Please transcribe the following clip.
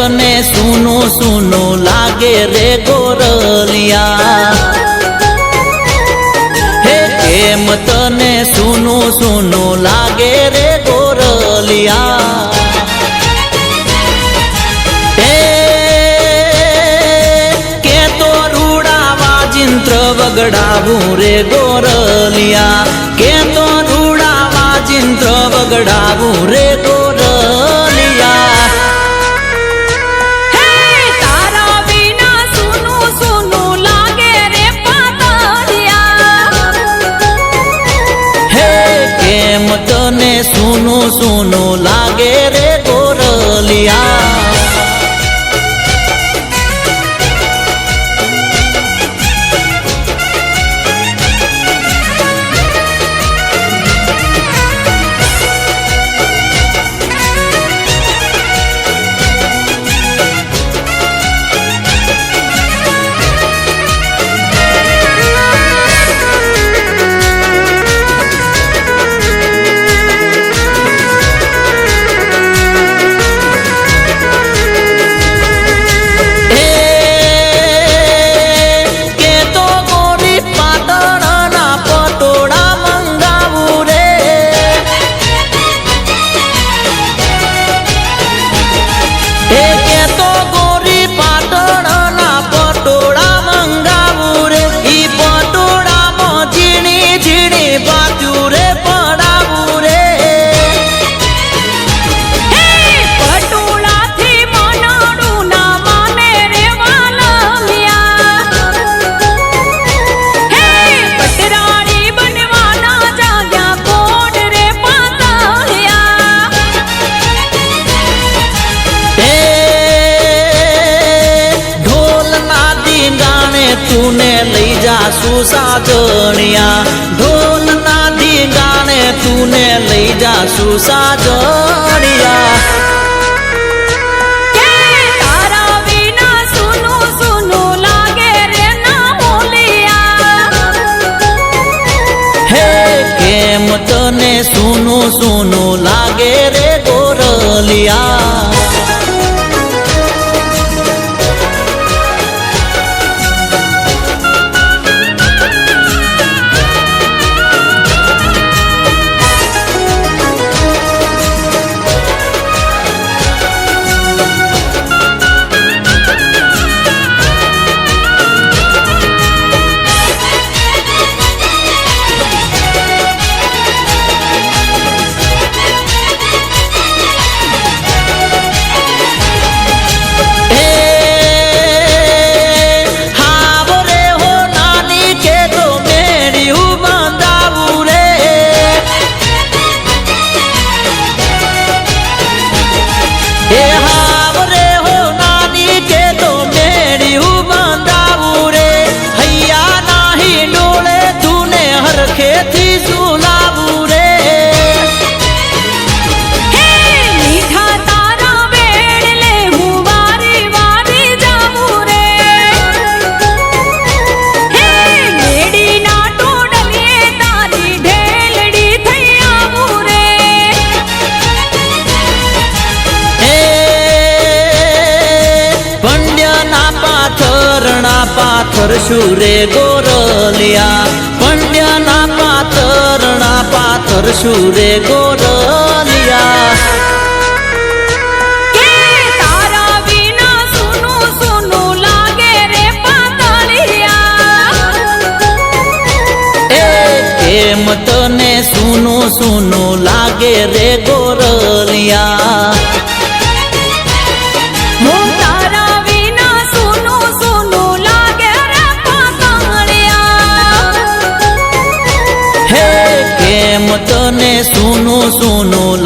તને સૂનું સૂનું લાગે રે ગોરલિયા, હે કેમ તને સૂનું સૂનું લાગે રે ગોરલિયા, કે તો રૂડાવા ચિંત્ર વગડાવું રે ગોરલિયા, કે તો રૂડાવા ચિંત્ર વગડાવું રે ગોરલિયા, તારા વિના સૂનું સૂનું લાગે રે પાતળિયા, હે કેમ તને સૂનું સૂનું લાગે રે ગોરલિયા, तूने लई जा सुसाजणिया, ढोल ना धींगाणे तूने लई जा सुसाजणिया, તારા વિના સૂનું સૂનું લાગે રે ના બોલિયા, હે કેમ તને સૂનું સૂનું લાગે રે ગોરલિયા, પાથર શુરે ગોરલિયા, પંડ્યાના પાથરના પાથર શુરે ગોરલિયા, તારા વિના સૂનું સૂનું લાગે રે પાતળિયા, કેમ તને સૂનું સૂનું લાગે રે ગોરલિયા, તને સૂનું સૂનું